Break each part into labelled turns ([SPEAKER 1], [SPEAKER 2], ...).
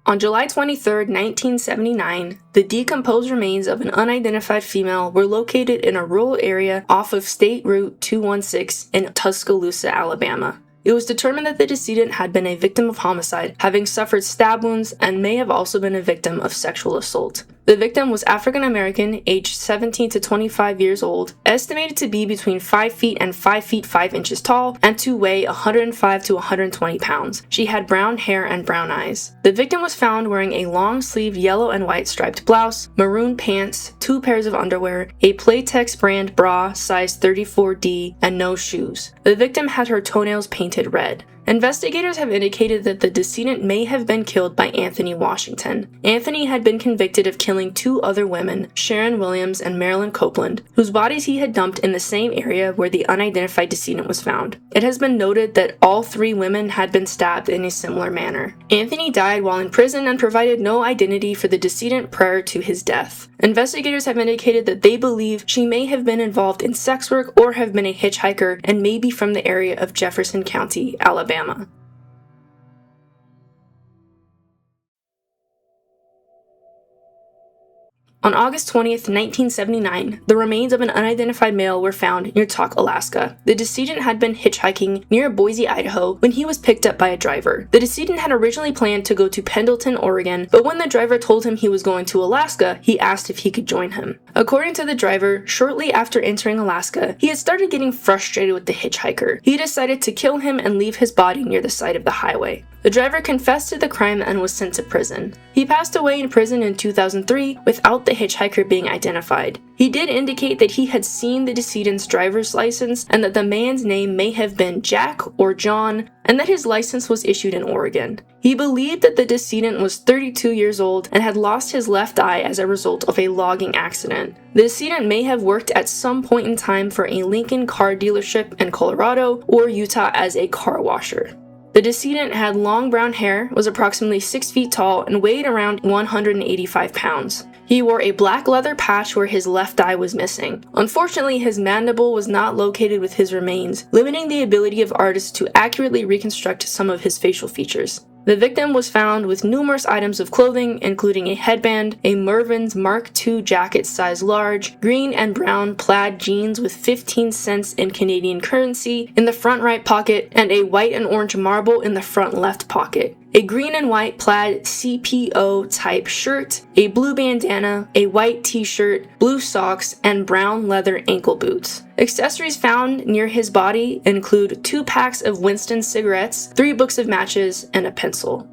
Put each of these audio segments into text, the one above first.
[SPEAKER 1] On July 23, 1979, the decomposed remains of an unidentified female were located in a rural area off of State Route 216 in Tuscaloosa, Alabama. It was determined that the decedent had been a victim of homicide, having suffered stab wounds, and may have also been a victim of sexual assault. The victim was African American, aged 17 to 25 years old, estimated to be between 5 feet and 5 feet 5 inches tall, and to weigh 105 to 120 pounds. She had brown hair and brown eyes. The victim was found wearing a long-sleeved yellow and white striped blouse, maroon pants, 2 pairs of underwear, a Playtex brand bra size 34D, and no shoes. The victim had her toenails painted red. Investigators have indicated that the decedent may have been killed by Anthony Washington. Anthony had been convicted of killing 2 other women, Sharon Williams and Marilyn Copeland, whose bodies he had dumped in the same area where the unidentified decedent was found. It has been noted that all 3 women had been stabbed in a similar manner. Anthony died while in prison and provided no identity for the decedent prior to his death. Investigators have indicated that they believe she may have been involved in sex work or have been a hitchhiker and may be from the area of Jefferson County, Alabama. On August 20th, 1979, the remains of an unidentified male were found near Tok, Alaska. The decedent had been hitchhiking near Boise, Idaho, when he was picked up by a driver. The decedent had originally planned to go to Pendleton, Oregon, but when the driver told him he was going to Alaska, he asked if he could join him. According to the driver, shortly after entering Alaska, he had started getting frustrated with the hitchhiker. He decided to kill him and leave his body near the side of the highway. The driver confessed to the crime and was sent to prison. He passed away in prison in 2003 without the hitchhiker being identified. He did indicate that he had seen the decedent's driver's license and that the man's name may have been Jack or John, and that his license was issued in Oregon. He believed that the decedent was 32 years old and had lost his left eye as a result of a logging accident. The decedent may have worked at some point in time for a Lincoln car dealership in Colorado or Utah as a car washer. The decedent had long brown hair, was approximately 6 feet tall, and weighed around 185 pounds. He wore a black leather patch where his left eye was missing. Unfortunately, his mandible was not located with his remains, limiting the ability of artists to accurately reconstruct some of his facial features. The victim was found with numerous items of clothing, including a headband, a Mervyn's Mark II jacket size large, green and brown plaid jeans with 15 cents in Canadian currency in the front right pocket, and a white and orange marble in the front left pocket. A green and white plaid CPO type shirt, a blue bandana, a white t-shirt, blue socks, and brown leather ankle boots. Accessories found near his body include 2 packs of Winston cigarettes, 3 books of matches, and a pencil.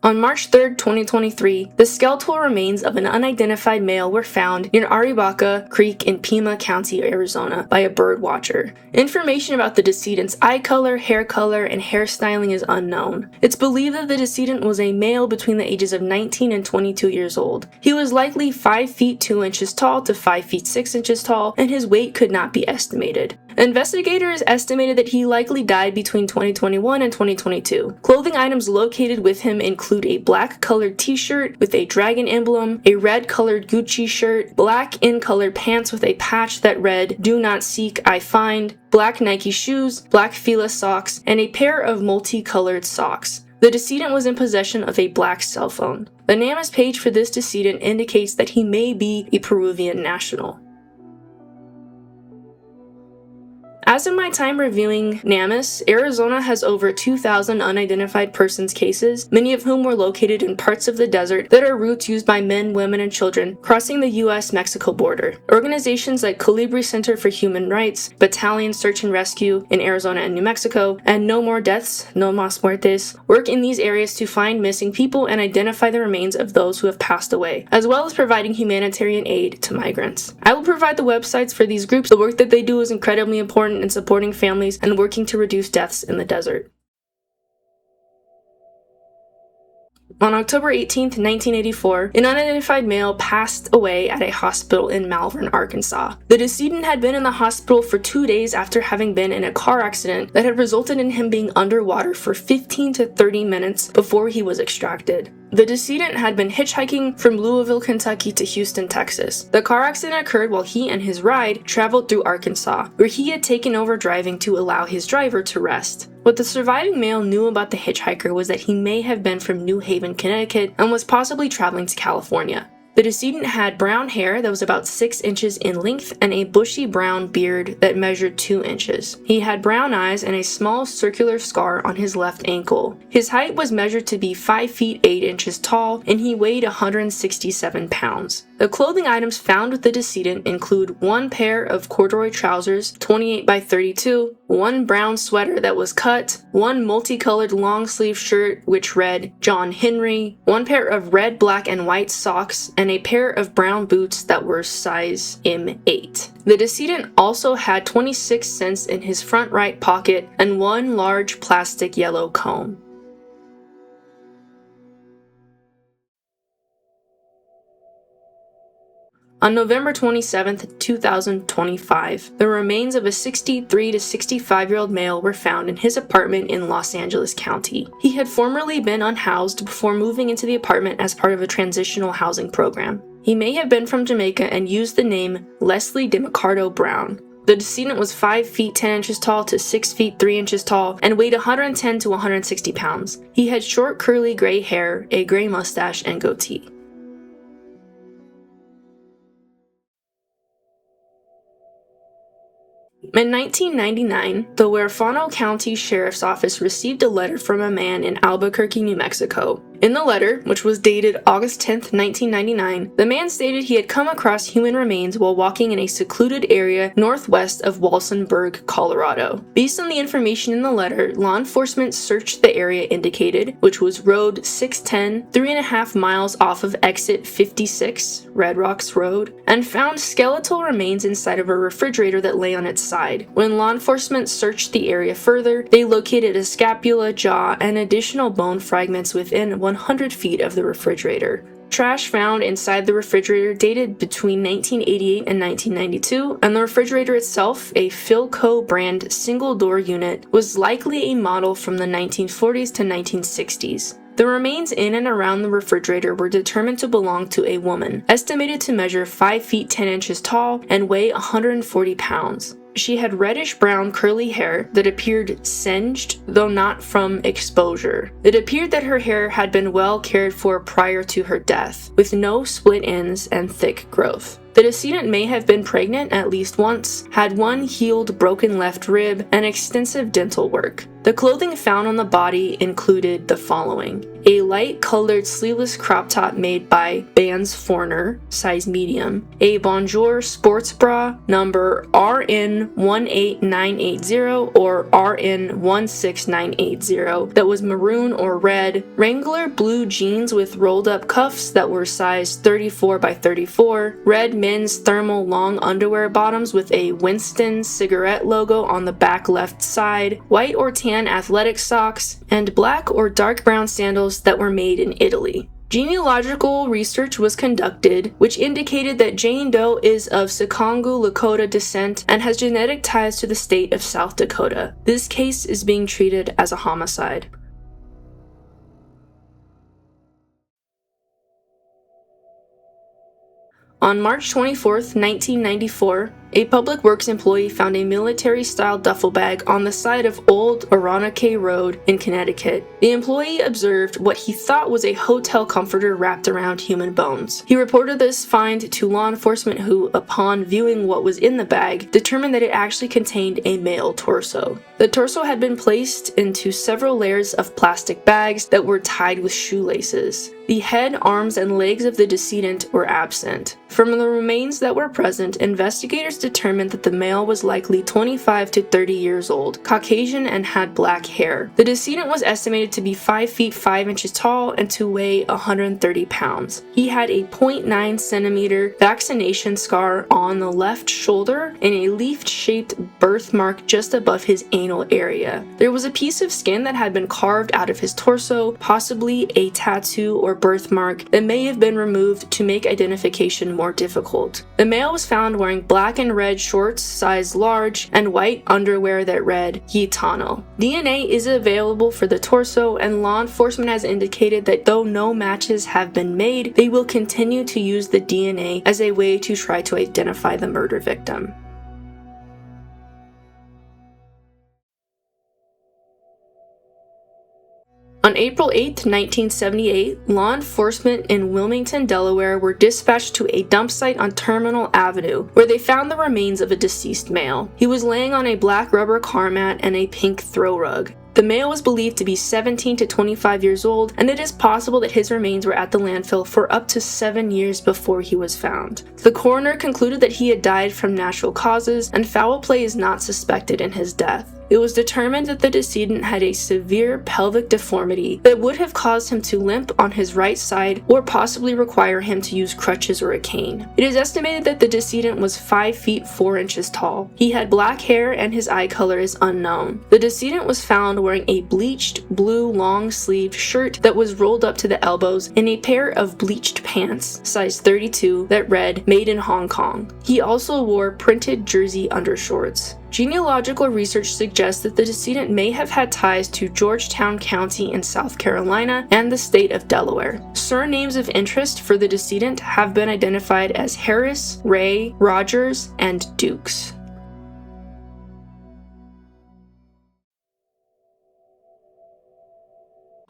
[SPEAKER 1] On March 3, 2023, the skeletal remains of an unidentified male were found near Aribaca Creek in Pima County, Arizona, by a bird watcher. Information about the decedent's eye color, hair color, and hairstyling is unknown. It's believed that the decedent was a male between the ages of 19 and 22 years old. He was likely 5 feet 2 inches tall to 5 feet 6 inches tall, and his weight could not be estimated. Investigators estimated that he likely died between 2021 and 2022. Clothing items located with him include a black-colored t-shirt with a dragon emblem, a red-colored Gucci shirt, black in-colored pants with a patch that read, "Do not seek, I find," black Nike shoes, black Fila socks, and a pair of multicolored socks. The decedent was in possession of a black cell phone. The NamUs page for this decedent indicates that he may be a Peruvian national. As of my time reviewing NamUs, Arizona has over 2,000 unidentified persons cases, many of whom were located in parts of the desert that are routes used by men, women, and children crossing the U.S.-Mexico border. Organizations like Colibri Center for Human Rights, Battalion Search and Rescue in Arizona and New Mexico, and No More Deaths, No Mas Muertes, work in these areas to find missing people and identify the remains of those who have passed away, as well as providing humanitarian aid to migrants. I will provide the websites for these groups. The work that they do is incredibly important in supporting families and working to reduce deaths in the desert. On October 18, 1984, an unidentified male passed away at a hospital in Malvern, Arkansas. The decedent had been in the hospital for 2 days after having been in a car accident that had resulted in him being underwater for 15 to 30 minutes before he was extracted. The decedent had been hitchhiking from Louisville, Kentucky to Houston, Texas. The car accident occurred while he and his ride traveled through Arkansas, where he had taken over driving to allow his driver to rest. What the surviving male knew about the hitchhiker was that he may have been from New Haven, Connecticut, and was possibly traveling to California. The decedent had brown hair that was about 6 inches in length and a bushy brown beard that measured 2 inches. He had brown eyes and a small circular scar on his left ankle. His height was measured to be 5 feet 8 inches tall, and he weighed 167 pounds. The clothing items found with the decedent include 1 pair of corduroy trousers, 28 by 32, 1 brown sweater that was cut, 1 multicolored long-sleeve shirt which read John Henry, 1 pair of red, black, and white socks, and a pair of brown boots that were size M8. The decedent also had 26 cents in his front right pocket and 1 large plastic yellow comb. On November 27, 2025, the remains of a 63 to 65-year-old male were found in his apartment in Los Angeles County. He had formerly been unhoused before moving into the apartment as part of a transitional housing program. He may have been from Jamaica and used the name Leslie DeMaccardo Brown. The decedent was 5 feet 10 inches tall to 6 feet 3 inches tall and weighed 110 to 160 pounds. He had short curly gray hair, a gray mustache, and goatee. In 1999, the Huerfano County Sheriff's Office received a letter from a man in Albuquerque, New Mexico. In the letter, which was dated August 10, 1999, the man stated he had come across human remains while walking in a secluded area northwest of Walsenburg, Colorado. Based on the information in the letter, law enforcement searched the area indicated, which was Road 610, 3.5 miles off of exit 56, Red Rocks Road, and found skeletal remains inside of a refrigerator that lay on its side. When law enforcement searched the area further, they located a scapula, jaw, and additional bone fragments within 100 feet of the refrigerator. Trash found inside the refrigerator dated between 1988 and 1992, and the refrigerator itself, a Philco brand single-door unit, was likely a model from the 1940s to 1960s. The remains in and around the refrigerator were determined to belong to a woman, estimated to measure 5 feet 10 inches tall and weigh 140 pounds. She had reddish-brown curly hair that appeared singed, though not from exposure. It appeared that her hair had been well cared for prior to her death, with no split ends and thick growth. The decedent may have been pregnant at least once, had 1 healed broken left rib, and extensive dental work. The clothing found on the body included the following: a light-colored sleeveless crop top made by Vans Forner, size medium, a Bonjour sports bra number RN18980 or RN16980 that was maroon or red, Wrangler blue jeans with rolled-up cuffs that were size 34 by 34, red men's thermal long underwear bottoms with a Winston cigarette logo on the back left side, white or tan athletic socks, and black or dark brown sandals that were made in Italy. Genealogical research was conducted, which indicated that Jane Doe is of Sikongu Lakota descent and has genetic ties to the state of South Dakota. This case is being treated as a homicide. On March 24, 1994, a public works employee found a military-style duffel bag on the side of Old Aronake Road in Connecticut. The employee observed what he thought was a hotel comforter wrapped around human bones. He reported this find to law enforcement who, upon viewing what was in the bag, determined that it actually contained a male torso. The torso had been placed into several layers of plastic bags that were tied with shoelaces. The head, arms, and legs of the decedent were absent. From the remains that were present, investigators determined that the male was likely 25 to 30 years old, Caucasian, and had black hair. The decedent was estimated to be 5 feet 5 inches tall and to weigh 130 pounds. He had a 0.9 centimeter vaccination scar on the left shoulder and a leaf-shaped birthmark just above his anal area. There was a piece of skin that had been carved out of his torso, possibly a tattoo or birthmark that may have been removed to make identification more difficult. The male was found wearing black and and red shorts size large, and white underwear that read Gitano. DNA is available for the torso, and law enforcement has indicated that though no matches have been made, they will continue to use the DNA as a way to try to identify the murder victim. On April 8, 1978, law enforcement in Wilmington, Delaware were dispatched to a dump site on Terminal Avenue, where they found the remains of a deceased male. He was laying on a black rubber car mat and a pink throw rug. The male was believed to be 17 to 25 years old, and it is possible that his remains were at the landfill for up to 7 years before he was found. The coroner concluded that he had died from natural causes, and foul play is not suspected in his death. It was determined that the decedent had a severe pelvic deformity that would have caused him to limp on his right side or possibly require him to use crutches or a cane. It is estimated that the decedent was 5 feet 4 inches tall. He had black hair and his eye color is unknown. The decedent was found wearing a bleached blue long-sleeved shirt that was rolled up to the elbows and a pair of bleached pants, size 32, that read "Made in Hong Kong." He also wore printed jersey undershorts. Genealogical research suggests that the decedent may have had ties to Georgetown County in South Carolina and the state of Delaware. Surnames of interest for the decedent have been identified as Harris, Ray, Rogers, and Dukes.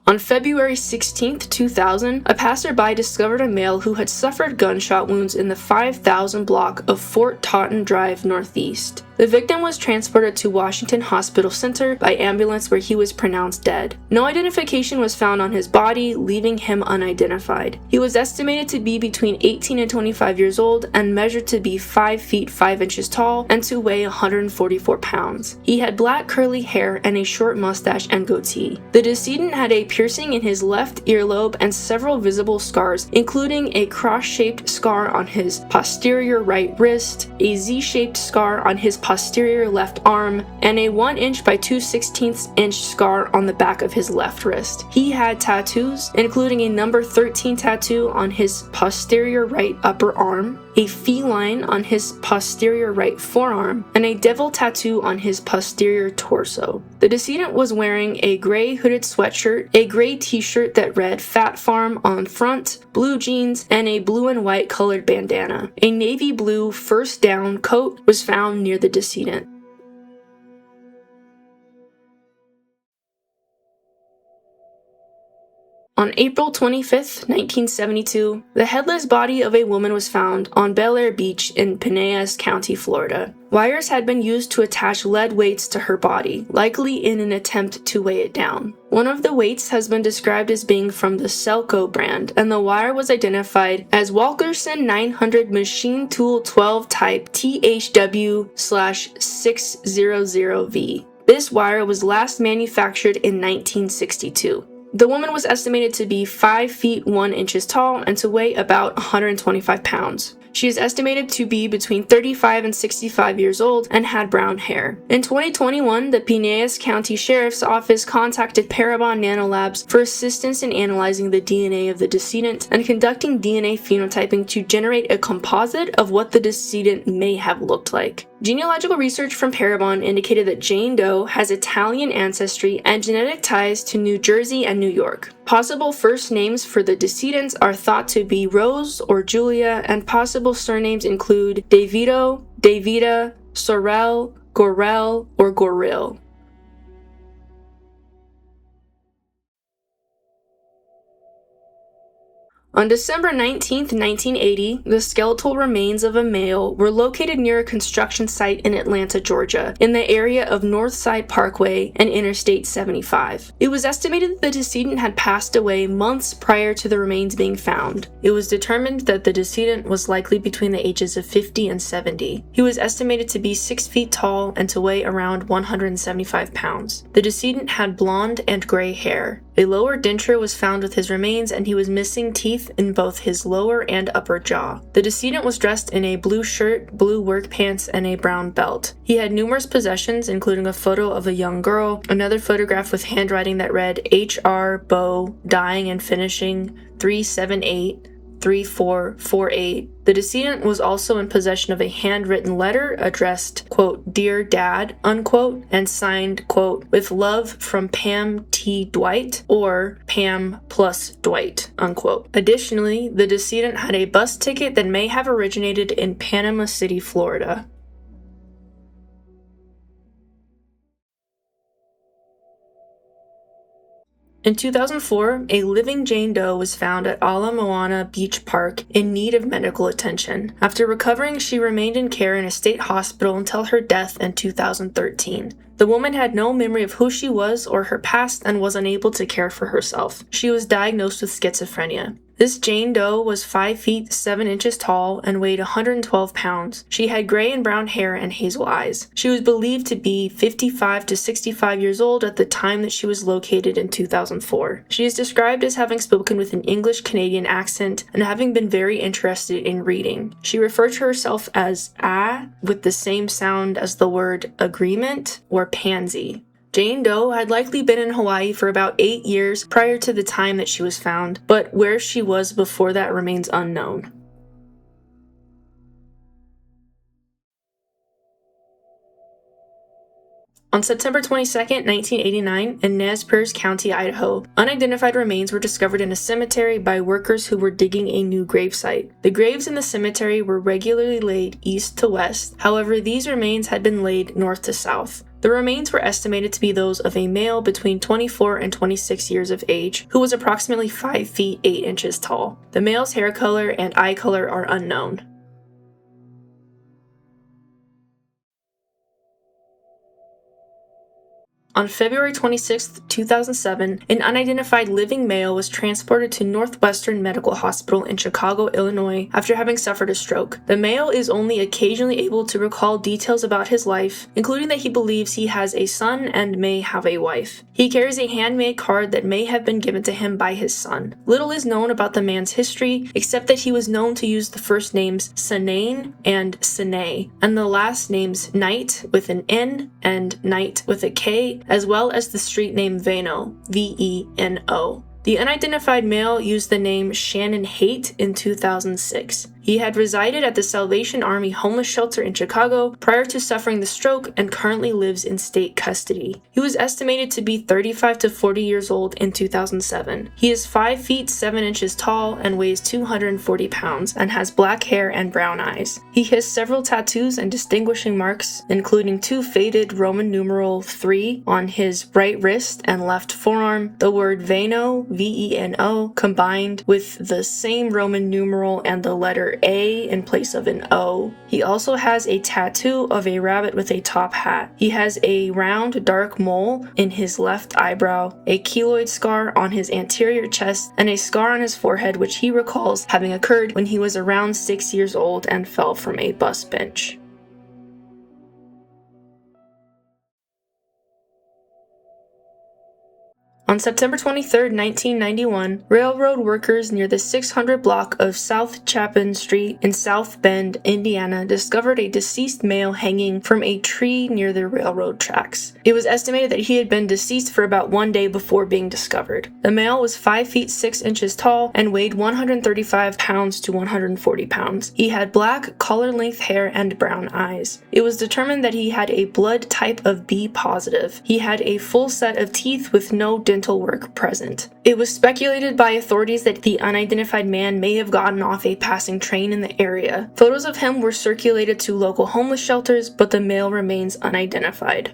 [SPEAKER 1] On February 16, 2000, a passerby discovered a male who had suffered gunshot wounds in the 5000 block of Fort Totten Drive Northeast. The victim was transported to Washington Hospital Center by ambulance where he was pronounced dead. No identification was found on his body, leaving him unidentified. He was estimated to be between 18 and 25 years old and measured to be 5 feet 5 inches tall and to weigh 144 pounds. He had black curly hair and a short mustache and goatee. The decedent had a piercing in his left earlobe and several visible scars, including a cross-shaped scar on his posterior right wrist, a Z-shaped scar on his posterior left arm, and a 1 inch by 2/16 inch scar on the back of his left wrist. He had tattoos, including a number 13 tattoo on his posterior right upper arm, a feline on his posterior right forearm, and a devil tattoo on his posterior torso. The decedent was wearing a gray hooded sweatshirt, a gray t-shirt that read Fat Farm on front, blue jeans, and a blue and white colored bandana. A navy blue first down coat was found near the decedent. On April 25, 1972, the headless body of a woman was found on Bel Air Beach in Pinellas County, Florida. Wires had been used to attach lead weights to her body, likely in an attempt to weigh it down. One of the weights has been described as being from the Selco brand, and the wire was identified as Walkerson 900 Machine Tool 12 Type THW/600V. This wire was last manufactured in 1962. The woman was estimated to be 5 feet 1 inches tall and to weigh about 125 pounds. She is estimated to be between 35 and 65 years old and had brown hair. In 2021, the Pinellas County Sheriff's Office contacted Parabon Nanolabs for assistance in analyzing the DNA of the decedent and conducting DNA phenotyping to generate a composite of what the decedent may have looked like. Genealogical research from Parabon indicated that Jane Doe has Italian ancestry and genetic ties to New Jersey and New York. Possible first names for the decedents are thought to be Rose or Julia, and possible surnames include Davido, Davida, Sorrell, Gorell, or Goril. On December 19, 1980, the skeletal remains of a male were located near a construction site in Atlanta, Georgia, in the area of Northside Parkway and Interstate 75. It was estimated that the decedent had passed away months prior to the remains being found. It was determined that the decedent was likely between the ages of 50 and 70. He was estimated to be 6 feet tall and to weigh around 175 pounds. The decedent had blonde and gray hair. A lower denture was found with his remains, and he was missing teeth in both his lower and upper jaw. The decedent was dressed in a blue shirt, blue work pants, and a brown belt. He had numerous possessions, including a photo of a young girl, another photograph with handwriting that read H.R. Bow, Dyeing and Finishing 378, 3448. The decedent was also in possession of a handwritten letter addressed, quote, "Dear Dad," unquote, and signed, quote, "With love from Pam T. Dwight," or Pam plus Dwight, unquote. Additionally, the decedent had a bus ticket that may have originated in Panama City, Florida. In 2004, a living Jane Doe was found at Ala Moana Beach Park in need of medical attention. After recovering, she remained in care in a state hospital until her death in 2013. The woman had no memory of who she was or her past and was unable to care for herself. She was diagnosed with schizophrenia. This Jane Doe was 5 feet 7 inches tall and weighed 112 pounds. She had gray and brown hair and hazel eyes. She was believed to be 55 to 65 years old at the time that she was located in 2004. She is described as having spoken with an English-Canadian accent and having been very interested in reading. She referred to herself as "ah" with the same sound as the word agreement or pansy. Jane Doe had likely been in Hawaii for about 8 years prior to the time that she was found, but where she was before that remains unknown. On September 22, 1989, in Nez Perce County, Idaho, unidentified remains were discovered in a cemetery by workers who were digging a new gravesite. The graves in the cemetery were regularly laid east to west, however, these remains had been laid north to south. The remains were estimated to be those of a male between 24 and 26 years of age, who was approximately 5 feet 8 inches tall. The male's hair color and eye color are unknown. On February 26, 2007, an unidentified living male was transported to Northwestern Medical Hospital in Chicago, Illinois, after having suffered a stroke. The male is only occasionally able to recall details about his life, including that he believes he has a son and may have a wife. He carries a handmade card that may have been given to him by his son. Little is known about the man's history, except that he was known to use the first names Sanane and Sine, and the last names Knight with an N and Knight with a K, as well as the street name Veno, V-E-N-O. The unidentified male used the name Shannon Haight in 2006. He had resided at the Salvation Army homeless shelter in Chicago prior to suffering the stroke and currently lives in state custody. He was estimated to be 35 to 40 years old in 2007. He is 5 feet 7 inches tall and weighs 240 pounds and has black hair and brown eyes. He has several tattoos and distinguishing marks, including 2 faded Roman numeral 3 on his right wrist and left forearm, the word Veno, V-E-N-O, combined with the same Roman numeral and the letter A in place of an O. He also has a tattoo of a rabbit with a top hat. He has a round dark mole in his left eyebrow, a keloid scar on his anterior chest, and a scar on his forehead which he recalls having occurred when he was around 6 years old and fell from a bus bench. On September 23, 1991, railroad workers near the 600 block of South Chapin Street in South Bend, Indiana, discovered a deceased male hanging from a tree near the railroad tracks. It was estimated that he had been deceased for about 1 day before being discovered. The male was 5 feet 6 inches tall and weighed 135 pounds to 140 pounds. He had black, collar-length hair and brown eyes. It was determined that he had a blood type of B positive. He had a full set of teeth with no dental work present. It was speculated by authorities that the unidentified man may have gotten off a passing train in the area. Photos of him were circulated to local homeless shelters, but the male remains unidentified.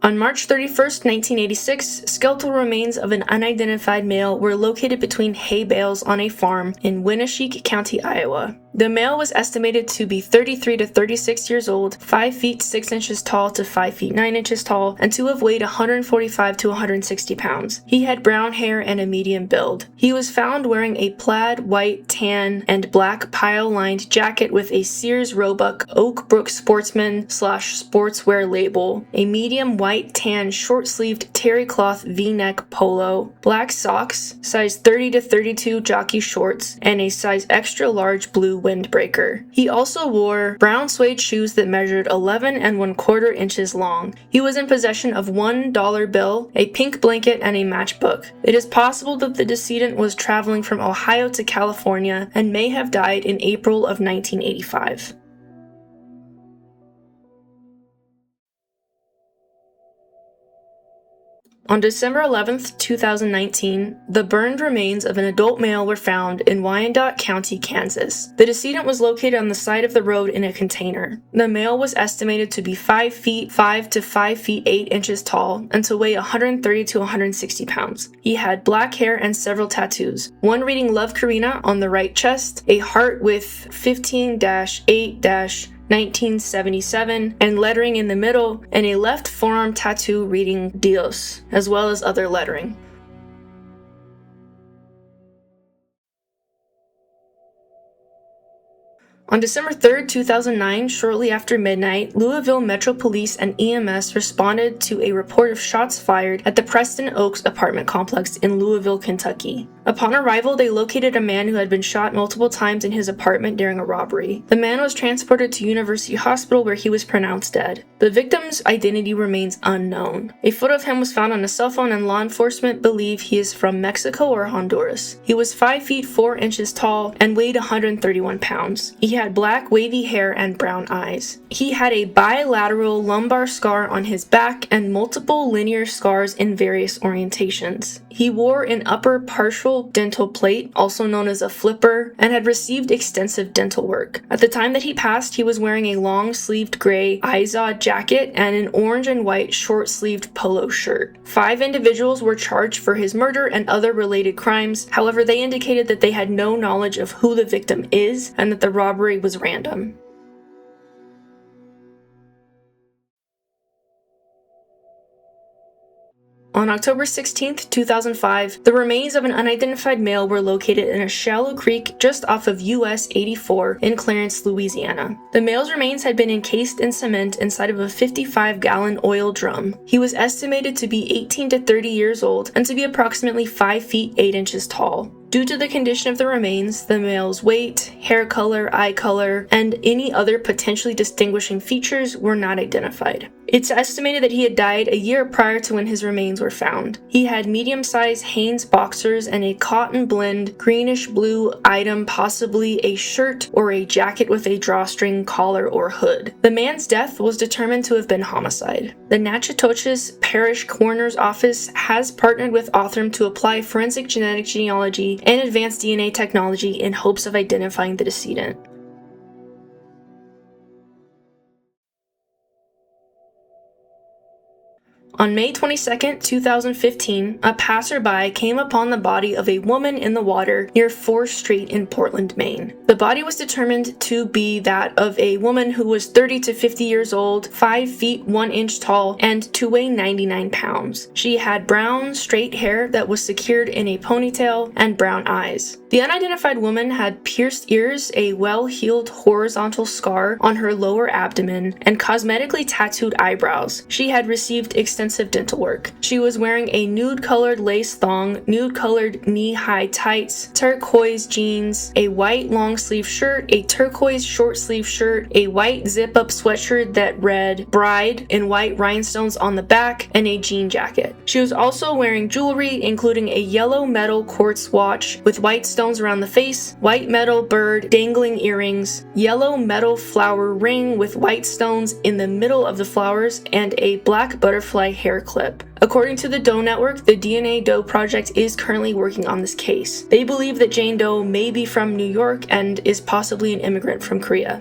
[SPEAKER 1] On March 31, 1986, skeletal remains of an unidentified male were located between hay bales on a farm in Winneshiek County, Iowa. The male was estimated to be 33 to 36 years old, 5 feet 6 inches tall to 5 feet 9 inches tall, and to have weighed 145 to 160 pounds. He had brown hair and a medium build. He was found wearing a plaid, white, tan, and black pile-lined jacket with a Sears Roebuck Oak Brook Sportsman / sportswear label, a medium white white tan short-sleeved terry cloth v-neck polo, black socks, size 30 to 32 jockey shorts, and a size extra large blue windbreaker. He also wore brown suede shoes that measured 11 1/4 inches long. He was in possession of $1 bill, a pink blanket, and a matchbook. It is possible that the decedent was traveling from Ohio to California and may have died in April of 1985. On December 11, 2019, the burned remains of an adult male were found in Wyandotte County, Kansas. The decedent was located on the side of the road in a container. The male was estimated to be 5 feet 5 to 5 feet 8 inches tall and to weigh 130 to 160 pounds. He had black hair and several tattoos, one reading Love Karina on the right chest, a heart with 15-8-1977 and lettering in the middle, and a left forearm tattoo reading Dios, as well as other lettering. On December 3, 2009, shortly after midnight, Louisville Metro Police and EMS responded to a report of shots fired at the Preston Oaks apartment complex in Louisville, Kentucky. Upon arrival, they located a man who had been shot multiple times in his apartment during a robbery. The man was transported to University Hospital where he was pronounced dead. The victim's identity remains unknown. A photo of him was found on a cell phone and law enforcement believe he is from Mexico or Honduras. He was 5 feet 4 inches tall and weighed 131 pounds. He had black wavy hair and brown eyes. He had a bilateral lumbar scar on his back and multiple linear scars in various orientations. He wore an upper partial dental plate, also known as a flipper, and had received extensive dental work. At the time that he passed, he was wearing a long-sleeved gray Izod jacket and an orange and white short-sleeved polo shirt. 5 individuals were charged for his murder and other related crimes. However, they indicated that they had no knowledge of who the victim is and that the robbery was random. On October 16, 2005, the remains of an unidentified male were located in a shallow creek just off of US 84 in Clarence, Louisiana. The male's remains had been encased in cement inside of a 55-gallon oil drum. He was estimated to be 18 to 30 years old and to be approximately 5 feet 8 inches tall. Due to the condition of the remains, the male's weight, hair color, eye color, and any other potentially distinguishing features were not identified. It's estimated that he had died a year prior to when his remains were found. He had medium-sized Hanes boxers and a cotton blend greenish-blue item, possibly a shirt or a jacket with a drawstring collar or hood. The man's death was determined to have been homicide. The Natchitoches Parish Coroner's Office has partnered with Othram to apply forensic genetic genealogy and advanced DNA technology in hopes of identifying the decedent. On May 22, 2015, a passerby came upon the body of a woman in the water near 4th Street in Portland, Maine. The body was determined to be that of a woman who was 30 to 50 years old, 5 feet 1 inch tall, and to weigh 99 pounds. She had brown, straight hair that was secured in a ponytail and brown eyes. The unidentified woman had pierced ears, a well-healed horizontal scar on her lower abdomen, and cosmetically tattooed eyebrows. She had received extensive dental work. She was wearing a nude-colored lace thong, nude-colored knee-high tights, turquoise jeans, a white long-sleeve shirt, a turquoise short-sleeve shirt, a white zip-up sweatshirt that read Bride in white rhinestones on the back, and a jean jacket. She was also wearing jewelry, including a yellow metal quartz watch with white stones around the face, white metal bird dangling earrings, yellow metal flower ring with white stones in the middle of the flowers, and a black butterfly hair clip. According to the Doe Network, the DNA Doe Project is currently working on this case. They believe that Jane Doe may be from New York and is possibly an immigrant from Korea.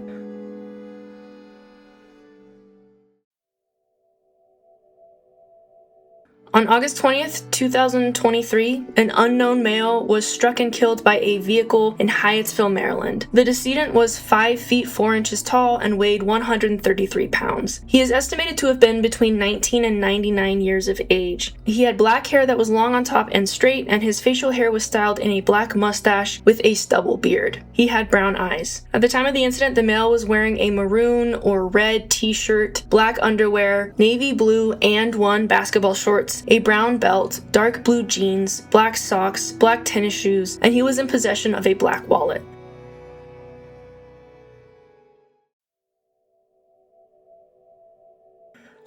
[SPEAKER 1] On August 20th, 2023, an unknown male was struck and killed by a vehicle in Hyattsville, Maryland. The decedent was 5 feet 4 inches tall and weighed 133 pounds. He is estimated to have been between 19 and 99 years of age. He had black hair that was long on top and straight, and his facial hair was styled in a black mustache with a stubble beard. He had brown eyes. At the time of the incident, the male was wearing a maroon or red t-shirt, black underwear, navy blue and one basketball shorts, a brown belt, dark blue jeans, black socks, black tennis shoes, and he was in possession of a black wallet.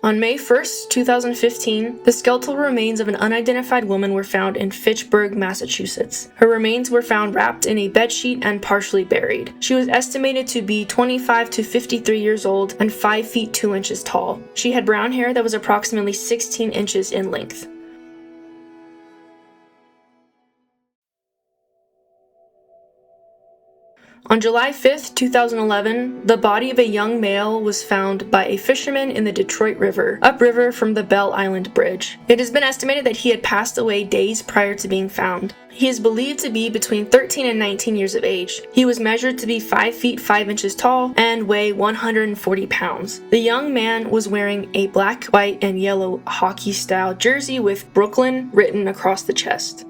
[SPEAKER 1] On May 1st, 2015, the skeletal remains of an unidentified woman were found in Fitchburg, Massachusetts. Her remains were found wrapped in a bedsheet and partially buried. She was estimated to be 25 to 53 years old and 5 feet 2 inches tall. She had brown hair that was approximately 16 inches in length. On July 5, 2011, the body of a young male was found by a fisherman in the Detroit River, upriver from the Belle Island Bridge. It has been estimated that he had passed away days prior to being found. He is believed to be between 13 and 19 years of age. He was measured to be 5 feet 5 inches tall and weigh 140 pounds. The young man was wearing a black, white, and yellow hockey-style jersey with Brooklyn written across the chest.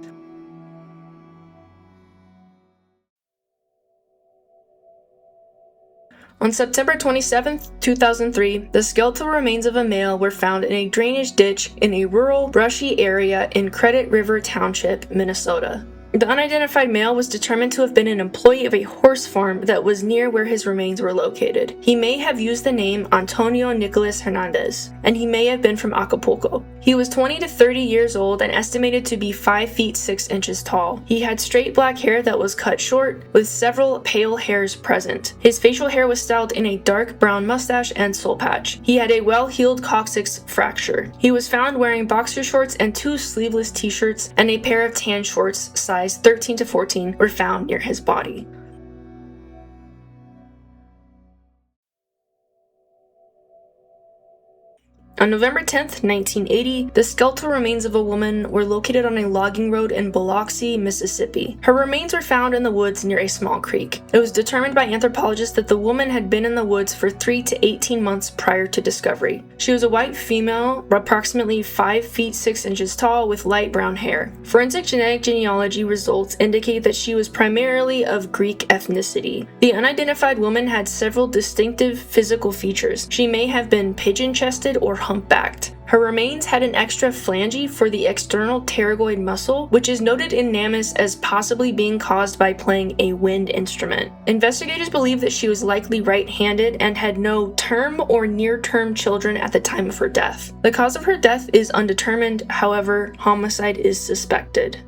[SPEAKER 1] On September 27, 2003, the skeletal remains of a male were found in a drainage ditch in a rural, brushy area in Credit River Township, Minnesota. The unidentified male was determined to have been an employee of a horse farm that was near where his remains were located. He may have used the name Antonio Nicolas Hernandez, and he may have been from Acapulco. He was 20 to 30 years old and estimated to be 5 feet 6 inches tall. He had straight black hair that was cut short, with several pale hairs present. His facial hair was styled in a dark brown mustache and soul patch. He had a well-healed coccyx fracture. He was found wearing boxer shorts and 2 sleeveless t-shirts, and a pair of tan shorts size 13 to 14 were found near his body. On November 10, 1980, the skeletal remains of a woman were located on a logging road in Biloxi, Mississippi. Her remains were found in the woods near a small creek. It was determined by anthropologists that the woman had been in the woods for 3 to 18 months prior to discovery. She was a white female, approximately 5 feet 6 inches tall, with light brown hair. Forensic genetic genealogy results indicate that she was primarily of Greek ethnicity. The unidentified woman had several distinctive physical features. She may have been pigeon-chested or humpbacked. Her remains had an extra phalange for the external pterygoid muscle, which is noted in NamUs as possibly being caused by playing a wind instrument. Investigators believe that she was likely right-handed and had no term or near-term children at the time of her death. The cause of her death is undetermined, however, homicide is suspected.